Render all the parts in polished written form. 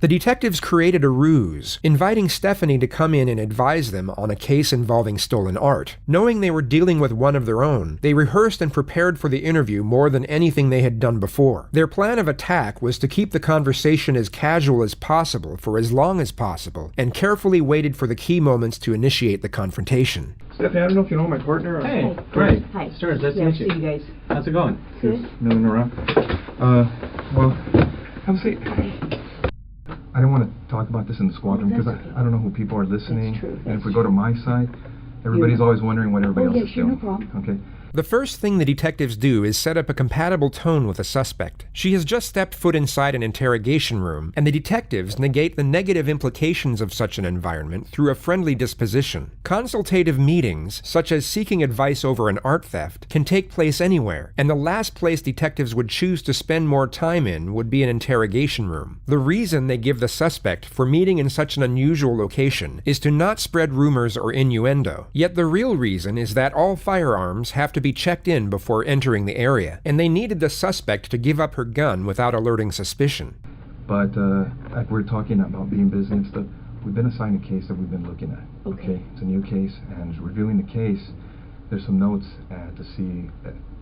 The detectives created a ruse, inviting ستيفاني to come in and advise them on a case involving stolen art. Knowing they were dealing with one of their own, they rehearsed and prepared for the interview more than anything they had done before. Their plan of attack was to keep the conversation as casual as possible for as long as possible, and carefully waited for the key moments to initiate the confrontation. Stephanie, I don't know if you know my partner. Hey, great. Hi. Stearns, nice to Yeah, meet see you. you guys. How's it going? Good. Milling around. Well, have a seat. I don't want to talk about this in the squadron because that's okay. I don't know who people are listening. That's true, And if that's we go to my side, everybody's always wondering what everybody else is sure, doing. no problem. Okay. The first thing the detectives do is set up a compatible tone with the suspect. She has just stepped foot inside an interrogation room, and the detectives negate the negative implications of such an environment through a friendly disposition. Consultative meetings, such as seeking advice over an art theft, can take place anywhere, and the last place detectives would choose to spend more time in would be an interrogation room. The reason they give the suspect for meeting in such an unusual location is to not spread rumors or innuendo. Yet the real reason is that all firearms have to be checked in before entering the area, and they needed the suspect to give up her gun without alerting suspicion. But like we're talking about being busy and stuff, we've been assigned a case that we've been looking at. Okay. It's a new case, and reviewing the case, there's some notes to see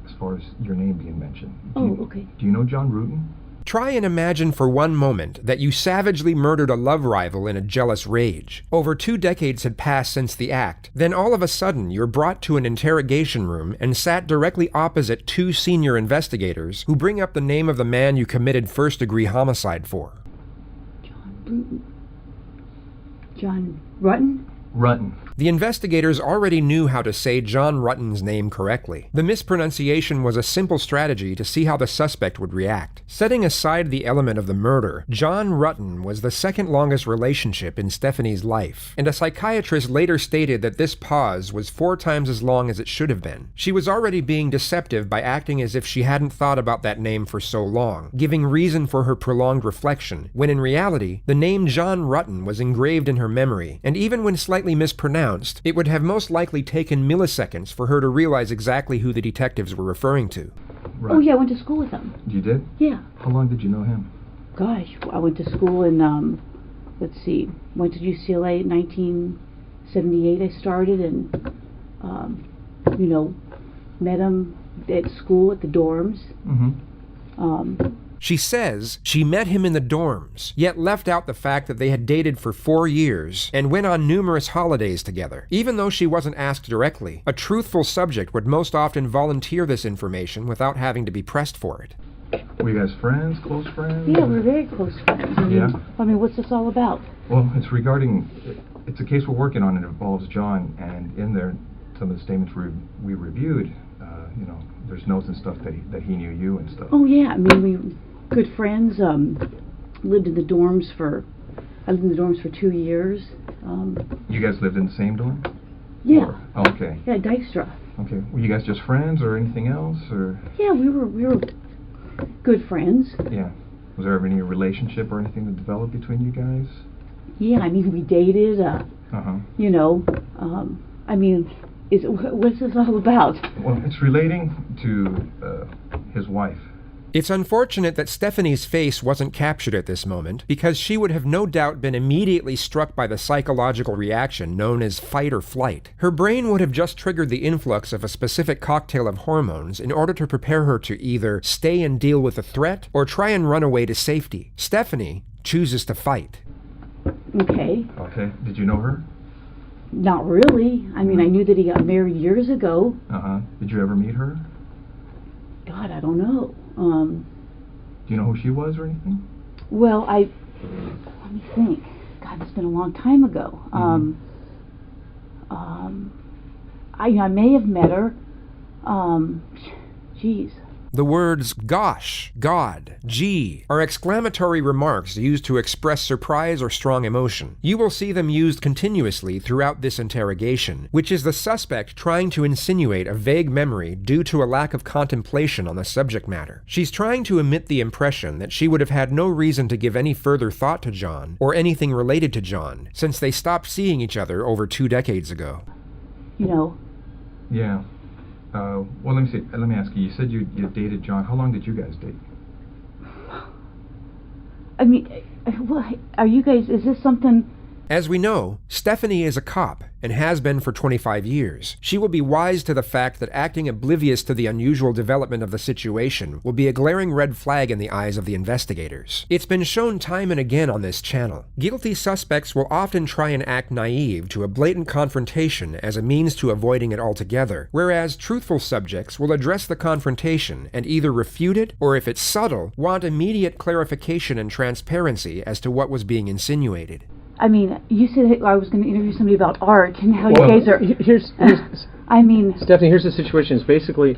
as far as your name being mentioned. Okay. Do you know John Rutan? Try and imagine for one moment that you savagely murdered a love rival in a jealous rage. Over 2 decades had passed since the act. Then all of a sudden, you're brought to an interrogation room and sat directly opposite 2 senior investigators who bring up the name of the man you committed first-degree homicide for. John Rutan? Rutan. The investigators already knew how to say John Rutan's name correctly. The mispronunciation was a simple strategy to see how the suspect would react. Setting aside the element of the murder, John Rutan was the second longest relationship in ستيفاني's life, and a psychiatrist later stated that this pause was 4 times as long as it should have been. She was already being deceptive by acting as if she hadn't thought about that name for so long, giving reason for her prolonged reflection, when in reality, the name John Rutan was engraved in her memory, and even when slightly mispronounced, it would have most likely taken milliseconds for her to realize exactly who the detectives were referring to. Right. Oh yeah, I went to school with him. You did? Yeah. How long did you know him? Gosh, I went to school in, let's see, went to UCLA in 1978 I started, and, met him at school at the dorms. Mm-hmm. She says she met him in the dorms, yet left out the fact that they had dated for 4 years and went on numerous holidays together. Even though she wasn't asked directly, a truthful subject would most often volunteer this information without having to be pressed for it. Were you guys friends, close friends? Yeah, we're very close friends. I mean, what's this all about? Well, it's a case we're working on. It involves John, and in there, some of the statements we reviewed, there's notes and stuff that he knew you and stuff. Oh yeah, I mean, we good friends. Lived in the dorms for 2 years. You guys lived in the same dorm? Yeah. Oh, okay. Yeah, Dykstra. Okay. Were you guys just friends or anything else, or? Yeah, we were good friends. Yeah. Was there ever any relationship or anything that developed between you guys? Yeah, I mean, we dated. Uh-huh. I mean, what's this all about? Well, it's relating to his wife. It's unfortunate that ستيفاني's face wasn't captured at this moment, because she would have no doubt been immediately struck by the psychological reaction known as fight or flight. Her brain would have just triggered the influx of a specific cocktail of hormones in order to prepare her to either stay and deal with the threat or try and run away to safety. ستيفاني chooses to fight. Okay. Okay. Did you know her? Not really. I mean, I knew that he got married years ago. Uh-huh. Did you ever meet her? God, I don't know. Do you know who she was or anything? Well, let me think. God, it's been a long time ago. I may have met her. Geez. The words gosh, God, gee are exclamatory remarks used to express surprise or strong emotion. You will see them used continuously throughout this interrogation, which is the suspect trying to insinuate a vague memory due to a lack of contemplation on the subject matter. She's trying to emit the impression that she would have had no reason to give any further thought to John, or anything related to John, since they stopped seeing each other over 2 decades ago. Yeah. Well, let me ask you. You said you dated John. How long did you guys date? I mean, Are you guys, is this something... As we know, ستيفاني is a cop and has been for 25 years. She will be wise to the fact that acting oblivious to the unusual development of the situation will be a glaring red flag in the eyes of the investigators. It's been shown time and again on this channel. Guilty suspects will often try and act naive to a blatant confrontation as a means to avoiding it altogether, whereas truthful subjects will address the confrontation and either refute it, or if it's subtle, want immediate clarification and transparency as to what was being insinuated. I mean, you said I was going to interview somebody about art and how you guys are... Here's I mean... Stephanie, here's the situation. It's basically,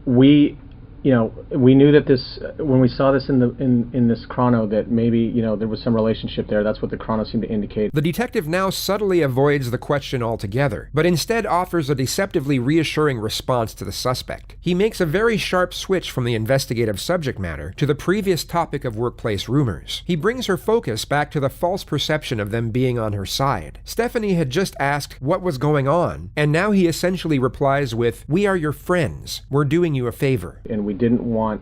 we knew that this, when we saw this in this chrono, that maybe, there was some relationship there. That's what the chrono seemed to indicate. The detective now subtly avoids the question altogether, but instead offers a deceptively reassuring response to the suspect. He makes a very sharp switch from the investigative subject matter to the previous topic of workplace rumors. He brings her focus back to the false perception of them being on her side. ستيفاني had just asked what was going on, and now he essentially replies with, "We are your friends. We're doing you a favor." And we didn't want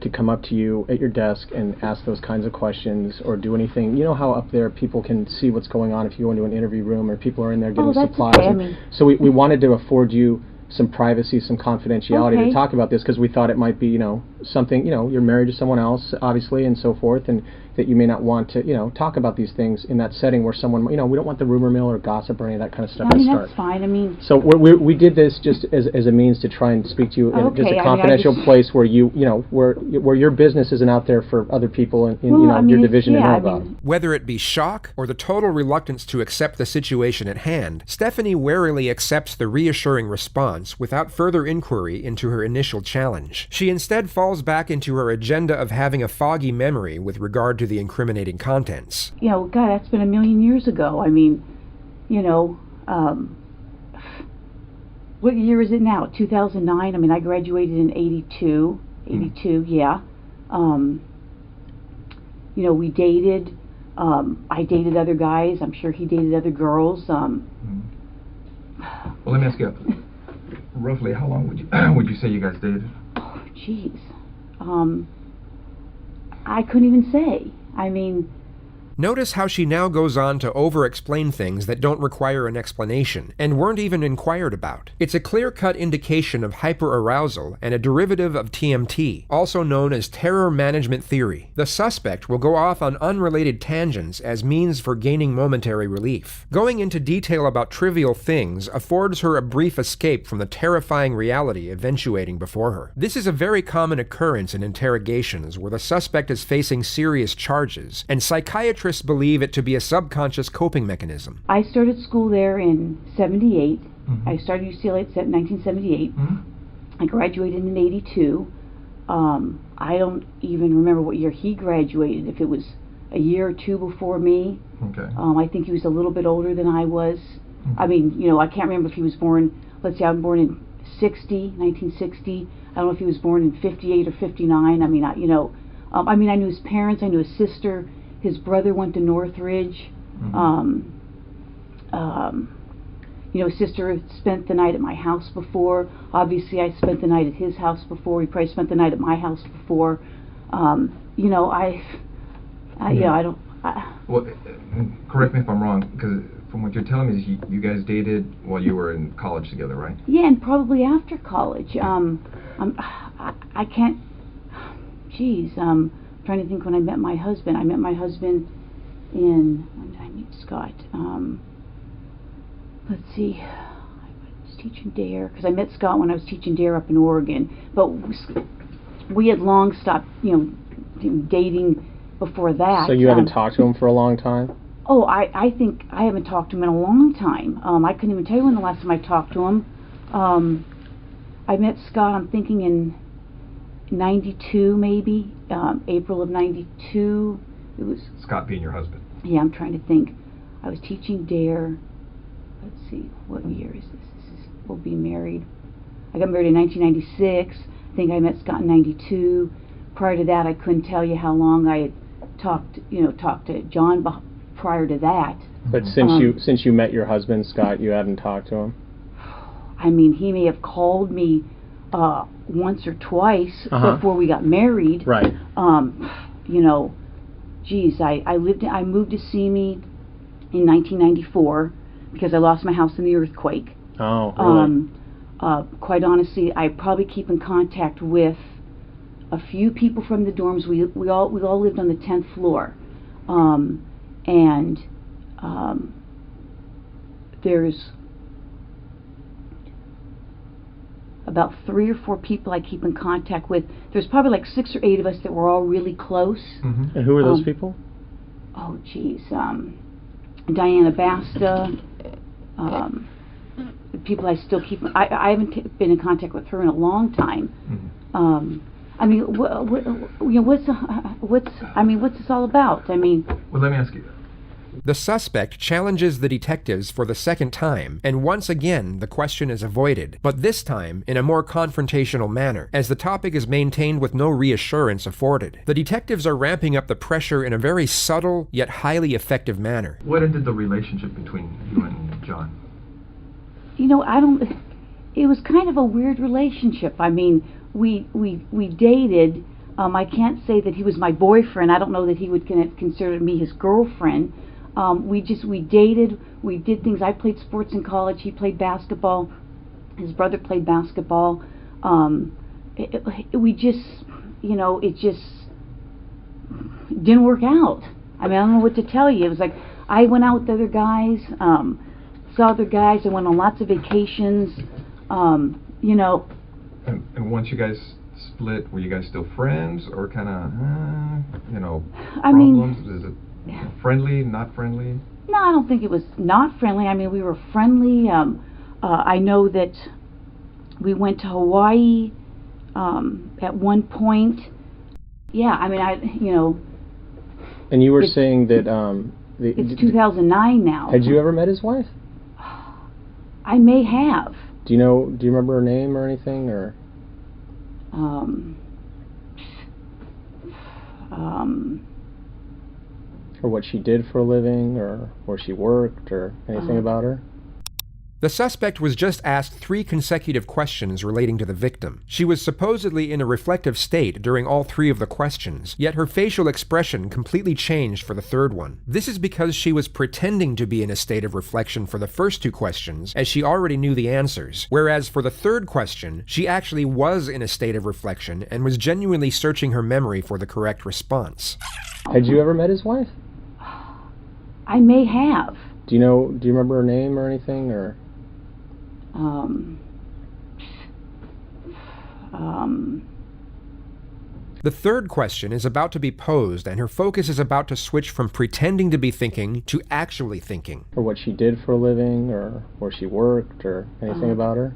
to come up to you at your desk and ask those kinds of questions or do anything. You know how up there people can see what's going on if you go into an interview room, or people are in there getting supplies. Okay. So we wanted to afford you some privacy, some confidentiality to talk about this, because we thought it might be, something, you're married to someone else, obviously, and so forth, and that you may not want to, talk about these things in that setting where someone, we don't want the rumor mill or gossip or any of that kind of stuff to start. That's fine. I mean... So we did this just as a means to try and speak to you in just a confidential place where where your business isn't out there for other people in your division to know about. Whether it be shock or the total reluctance to accept the situation at hand, ستيفاني warily accepts the reassuring response without further inquiry into her initial challenge. She instead falls back into her agenda of having a foggy memory with regard to the incriminating contents. God, that's been a million years ago. I mean, what year is it now? 2009? I mean, I graduated in 82. 82, yeah. We dated. I dated other guys. I'm sure he dated other girls. Well, let me ask you, roughly how long would you say you guys dated? Oh, jeez. I couldn't even say. I mean... Notice how she now goes on to over-explain things that don't require an explanation, and weren't even inquired about. It's a clear-cut indication of hyperarousal and a derivative of TMT, also known as terror management theory. The suspect will go off on unrelated tangents as means for gaining momentary relief. Going into detail about trivial things affords her a brief escape from the terrifying reality eventuating before her. This is a very common occurrence in interrogations where the suspect is facing serious charges, and psychiatrists believe it to be a subconscious coping mechanism. I started school there in 78. I started UCLA in 1978. I graduated in 82. I don't even remember what year he graduated, if it was a year or two before me. Okay. I think he was a little bit older than I was. I mean, I can't remember if he was born, let's say I'm born in 1960. I don't know if he was born in 58 or 59. I mean, I knew his parents, I knew his sister. His brother went to Northridge. His sister spent the night at my house before. Obviously, I spent the night at his house before. He probably spent the night at my house before. Well, correct me if I'm wrong, because from what you're telling me is you guys dated while you were in college together, right? Yeah, and probably after college. I can't... Geez, trying to think when I met my husband. I met my husband when did I meet Scott? Let's see. I was teaching DARE, because I met Scott when I was teaching DARE up in Oregon. But we had long stopped, dating before that. So you haven't talked to him for a long time? Oh, I think I haven't talked to him in a long time. I couldn't even tell you when the last time I talked to him. I met Scott, I'm thinking in 92 maybe, April of 92. It was Scott being your husband. Yeah, I'm trying to think. I was teaching DARE. Let's see, what year is this? We'll be married. I got married in 1996. I think I met Scott in 92. Prior to that, I couldn't tell you how long I had talked to John prior to that. But since you met your husband, Scott, you haven't talked to him? I mean, he may have called me once or twice before we got married. Right. geez, I moved to Simi in 1994 because I lost my house in the earthquake. Oh, really? Quite honestly, I probably keep in contact with a few people from the dorms. We all lived on the 10th floor, and there's about 3 or 4 people I keep in contact with. There's probably like 6 or 8 of us that were all really close. Mm-hmm. And who are those people? Oh, geez, Diana Basta. People I still keep. I haven't been in contact with her in a long time. Mm-hmm. I mean, what's this all about? I mean, well, let me ask you. The suspect challenges the detectives for the second time, and once again the question is avoided, but this time in a more confrontational manner, as the topic is maintained with no reassurance afforded. The detectives are ramping up the pressure in a very subtle yet highly effective manner. What ended the relationship between you and John? You know, it was kind of a weird relationship. I mean, we dated. I can't say that he was my boyfriend. I don't know that he would consider me his girlfriend. We dated. We did things. I played sports in college. He played basketball. His brother played basketball. We just, it just didn't work out. I mean, I don't know what to tell you. It was like I went out with other guys, saw other guys. I went on lots of vacations. And once you guys split, were you guys still friends, or kind of, problems? Is it friendly, not friendly? No, I don't think it was not friendly. I mean, we were friendly. I know that we went to Hawaii at one point. Yeah, I mean, And you were saying that it's 2009 now. Had you ever met his wife? I may have. Do you remember her name or anything, or? Or what she did for a living, or where she worked, or anything about her? The suspect was just asked 3 consecutive questions relating to the victim. She was supposedly in a reflective state during all 3 of the questions, yet her facial expression completely changed for the 3rd one. This is because she was pretending to be in a state of reflection for the first 2 questions, as she already knew the answers, whereas for the 3rd question, she actually was in a state of reflection and was genuinely searching her memory for the correct response. Had you ever met his wife? I may have. Do you remember her name or anything, or? The 3rd question is about to be posed, and her focus is about to switch from pretending to be thinking to actually thinking. Or what she did for a living, or where she worked, or anything about her?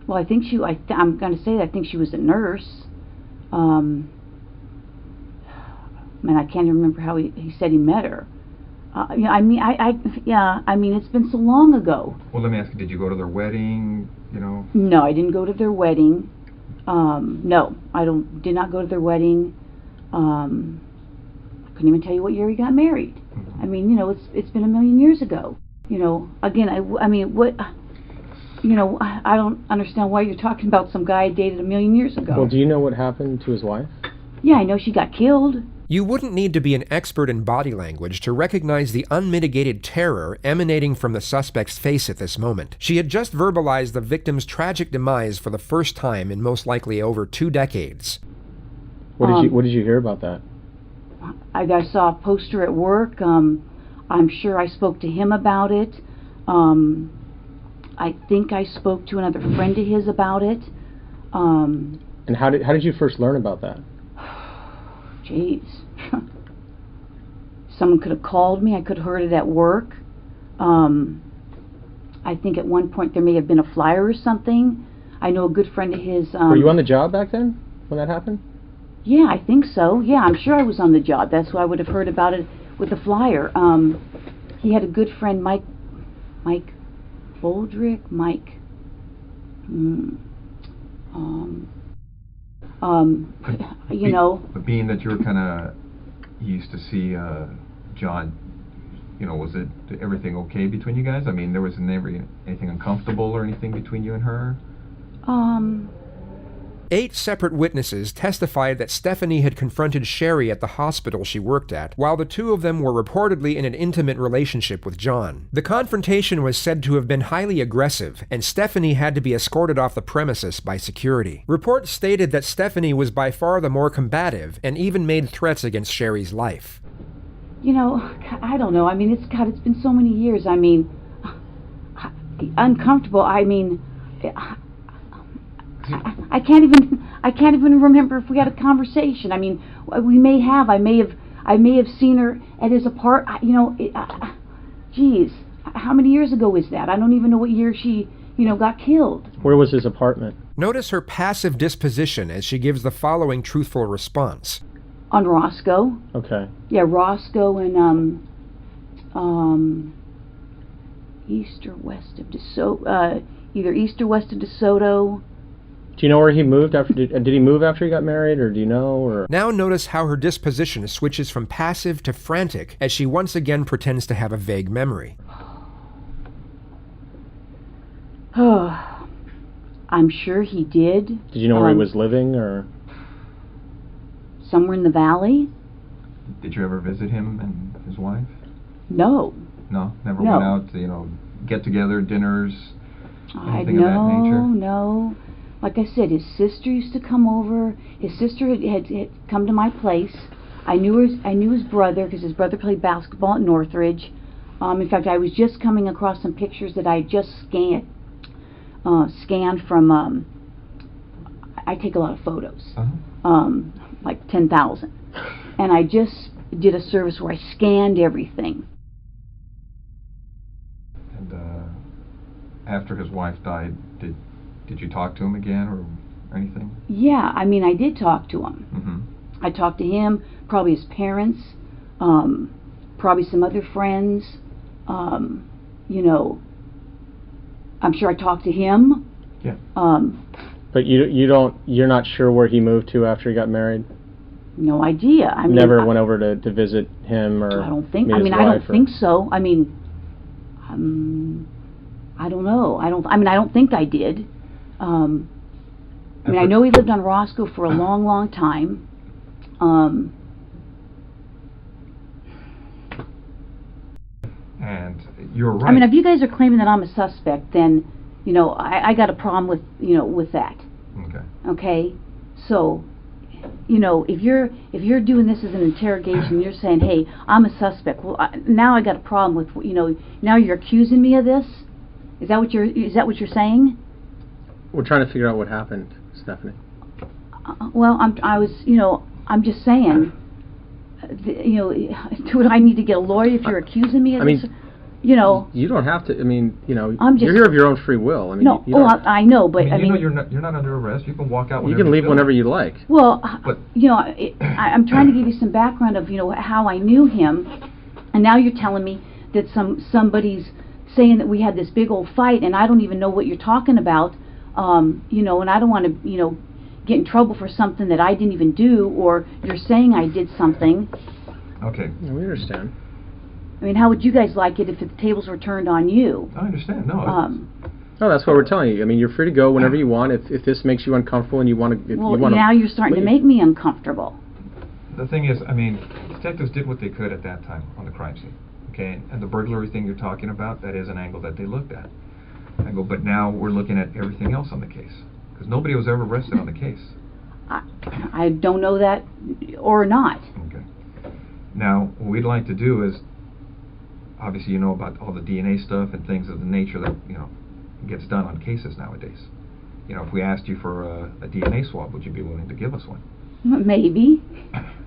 Well, I think I'm going to say that I think she was a nurse. I can't even remember how he said he met her. I mean, it's been so long ago. Well, let me ask you, did you go to their wedding, No, I didn't go to their wedding. No, did not go to their wedding. I couldn't even tell you what year he got married. Mm-hmm. I mean, it's been a million years ago. Again, I don't understand why you're talking about some guy I dated a million years ago. Well, do you know what happened to his wife? Yeah, I know she got killed. You wouldn't need to be an expert in body language to recognize the unmitigated terror emanating from the suspect's face at this moment. She had just verbalized the victim's tragic demise for the first time in most likely over 2 decades. What did you hear about that? I saw a poster at work. I'm sure I spoke to him about it. I think I spoke to another friend of his about it. And how did you first learn about that? Jeez. Someone could have called me. I could have heard it at work. I think at one point there may have been a flyer or something. I know a good friend of his... Were you on the job back then when that happened? Yeah, I think so. Yeah, I'm sure I was on the job. That's why I would have heard about it with the flyer. He had a good friend, Mike Boldrick, But being that you were you used to see John, was everything okay between you guys? I mean, there was never anything uncomfortable or anything between you and her? 8 separate witnesses testified that ستيفاني had confronted Sherry at the hospital she worked at, while the two of them were reportedly in an intimate relationship with John. The confrontation was said to have been highly aggressive, and ستيفاني had to be escorted off the premises by security. Reports stated that ستيفاني was by far the more combative and even made threats against Sherry's life. You know, I don't know. I mean, it's been so many years. I mean, uncomfortable. I mean, I can't even remember if we had a conversation. I mean, we may have. I may have seen her at his apartment. You know, geez, how many years ago was that? I don't even know what year she, got killed. Where was his apartment? Notice her passive disposition as she gives the following truthful response. On Roscoe. Okay. Yeah, Roscoe and east or west of DeSoto. Either east or west of DeSoto. Do you know where he moved after? Did he move after he got married, or do you know? Or now notice how her disposition switches from passive to frantic as she once again pretends to have a vague memory. I'm sure he did. Did you know where he was living, or? Somewhere in the valley. Did you ever visit him and his wife? No. No? Never went out to, get together, dinners, anything of that nature? No. Like I said, his sister used to come over. His sister had come to my place. I knew his brother because his brother played basketball at Northridge. In fact, I was just coming across some pictures that I had just scanned from. I take a lot of photos. Like 10,000. And I just did a service where I scanned everything. And after his wife died, did you talk to him again or anything? Yeah, I mean, I did talk to him. Mm-hmm. I talked to him, probably his parents, probably some other friends. I'm sure I talked to him. Yeah. But you're not sure where he moved to after he got married? No idea. I mean, never went over to visit him or I don't think. meet I mean, his I wife don't think so. I mean, I don't know. I don't think I did. I know he lived on Roscoe for a long, long time. And you're right. I mean, if you guys are claiming that I'm a suspect, then I got a problem with with that. Okay. Okay, so if you're doing this as an interrogation, you're saying, hey, I'm a suspect. Well, now I got a problem with now you're accusing me of this. Is that what you're saying? We're trying to figure out what happened, ستيفاني. Well, I'm just saying. Do I need to get a lawyer if you're accusing me of this? You don't have to. I mean, you're just, here of your own free will. I mean, no. I know, but you're not under arrest. You can walk out. You can leave whenever you like. Well, but I'm trying to give you some background of how I knew him, and now you're telling me that somebody's saying that we had this big old fight, and I don't even know what you're talking about. And I don't want to get in trouble for something that I didn't even do, or you're saying I did something. Okay. Yeah, we understand. I mean, how would you guys like it if the tables were turned on you? I understand. No. No, that's what we're telling you. I mean, you're free to go whenever you want. If this makes you uncomfortable and you want to, now you're starting to make me uncomfortable. The thing is, I mean, detectives did what they could at that time on the crime scene. Okay, and the burglary thing you're talking about, that is an angle that they looked at. But now we're looking at everything else on the case because nobody was ever arrested on the case. I don't know that or not. Okay. Now, what we'd like to do is, obviously, about all the DNA stuff and things of the nature that gets done on cases nowadays. If we asked you for a DNA swab, would you be willing to give us one? Maybe.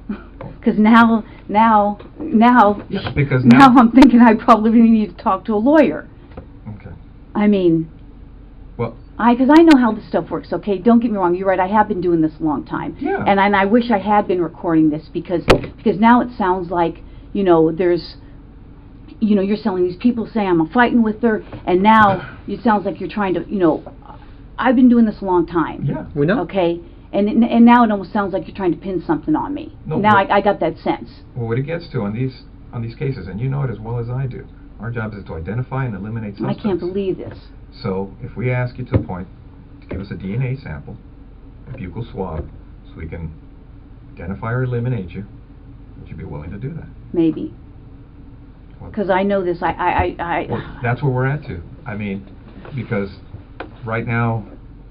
Because now because now I'm thinking I probably need to talk to a lawyer. Okay. I mean, well, because I know how this stuff works. Okay, don't get me wrong. You're right. I have been doing this a long time. Yeah. And I wish I had been recording this because now it sounds like there's. You're telling these people saying I'm fighting with her, and now it sounds like you're trying to, I've been doing this a long time. Yeah, we know. Okay, and now it almost sounds like you're trying to pin something on me. No, now I got that sense. Well, what it gets to on these cases, and you know it as well as I do, our job is to identify and eliminate suspects. I can't believe this. So if we ask you to the point to give us a DNA sample, a buccal swab so we can identify or eliminate you, would you be willing to do that? Maybe. Because I know this, Well, that's where we're at too. I mean, because right now,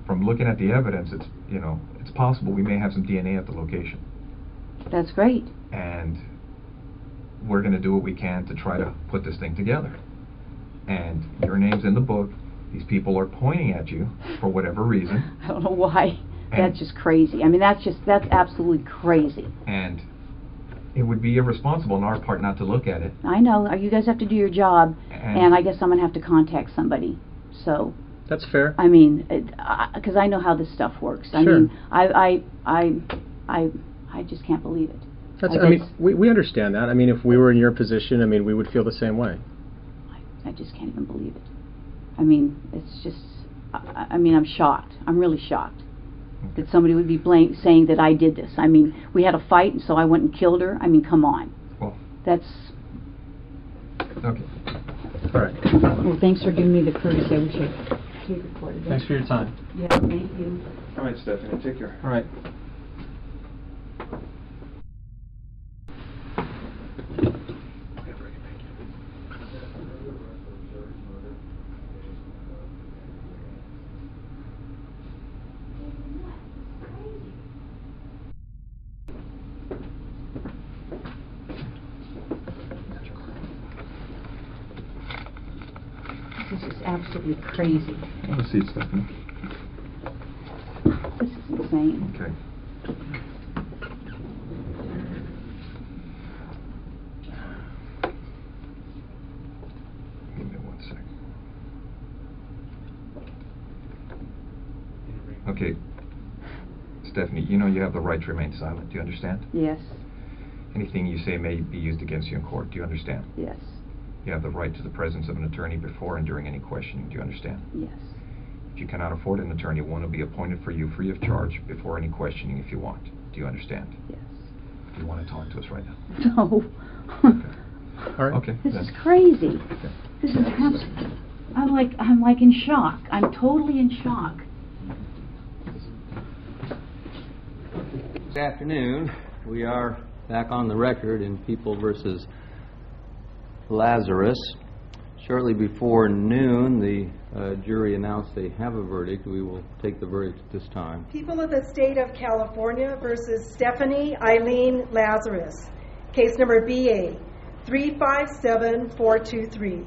from looking at the evidence, it's, you know, it's possible we may have some DNA at the location. That's great. And we're going to do what we can to try to put this thing together. And your name's in the book. These people are pointing at you for whatever reason. I don't know why. That's just crazy. I mean, that's absolutely crazy. And it would be irresponsible on our part not to look at it. I know. You guys have to do your job, and I guess I'm going to have to contact somebody. So. That's fair. I mean, because I know how this stuff works. I Sure. mean, I just can't believe it. I mean, we understand that. I mean, if we were in your position, I mean, we would feel the same way. I just can't even believe it. I mean, it's just, I mean, I'm shocked. I'm really shocked that somebody would be saying that I did this. I mean, we had a fight, and so I went and killed her. I mean, come on. Well, that's... Okay. All right. Well, thanks for giving me the courtesy. I wish I recorded it. Thanks for your time. Yeah, thank you. All right, Stephanie, take care. All right. This is absolutely crazy. Have a seat, Stephanie. This is insane. Okay. Give me 1 second. Okay. Stephanie, you know you have the right to remain silent. Do you understand? Yes. Anything you say may be used against you in court. Do you understand? Yes. You have the right to the presence of an attorney before and during any questioning. Do you understand? Yes. If you cannot afford an attorney, one will be appointed for you free of charge before any questioning if you want. Do you understand? Yes. Do you want to talk to us right now? No. Okay. All right. Okay. This then. is crazy. Okay. This is I'm like in shock. I'm totally in shock. This afternoon, we are back on the record in People versus Lazarus. Shortly before noon, the jury announced they have a verdict. We will take the verdict at this time. People of the State of California versus ستيفاني Eileen Lazarus. Case number BA 357423.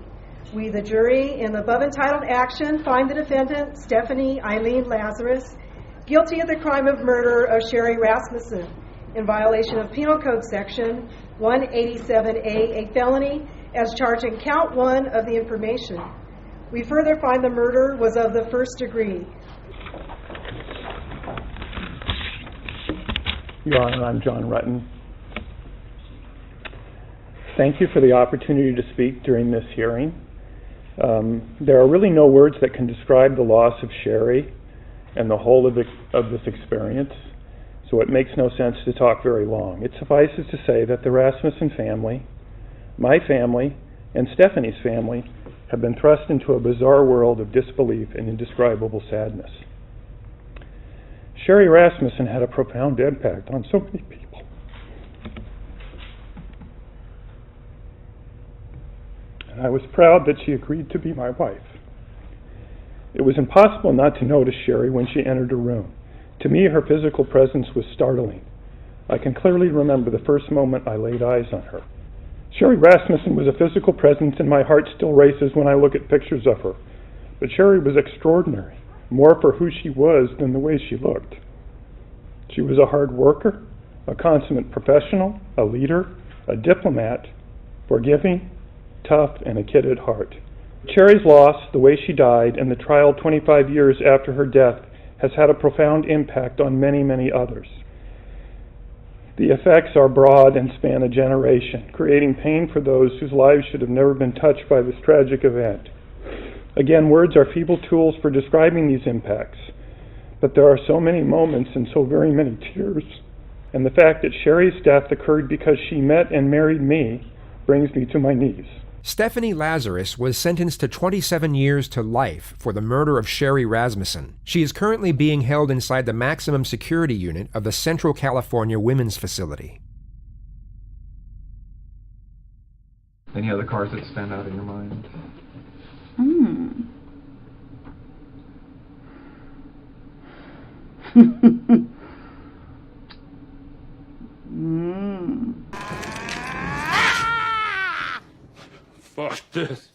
We, the jury, in the above entitled action, find the defendant, ستيفاني Eileen Lazarus, guilty of the crime of murder of Sherry Rasmussen in violation of Penal Code Section 187A, a felony, as charged in count 1 of the information. We further find the murder was of the first degree. Your Honor, I'm John Rutten. Thank you for the opportunity to speak during this hearing. There are really no words that can describe the loss of Sherry and the whole of this experience, so it makes no sense to talk very long. It suffices to say that the Rasmussen family, my family, and Stephanie's family have been thrust into a bizarre world of disbelief and indescribable sadness. Sherry Rasmussen had a profound impact on so many people. And I was proud that she agreed to be my wife. It was impossible not to notice Sherry when she entered a room. To me, her physical presence was startling. I can clearly remember the first moment I laid eyes on her. Sherry Rasmussen was a physical presence, and my heart still races when I look at pictures of her. But Sherry was extraordinary, more for who she was than the way she looked. She was a hard worker, a consummate professional, a leader, a diplomat, forgiving, tough, and a kid at heart. Sherry's loss, the way she died, and the trial 25 years after her death has had a profound impact on many, many others. The effects are broad and span a generation, creating pain for those whose lives should have never been touched by this tragic event. Again, words are feeble tools for describing these impacts, but there are so many moments and so very many tears. And the fact that Sherry's death occurred because she met and married me brings me to my knees. ستيفاني Lazarus was sentenced to 27 years to life for the murder of Sherry Rasmussen. She is currently being held inside the maximum security unit of the Central California Women's Facility. Any other cars that stand out in your mind? Fuck this.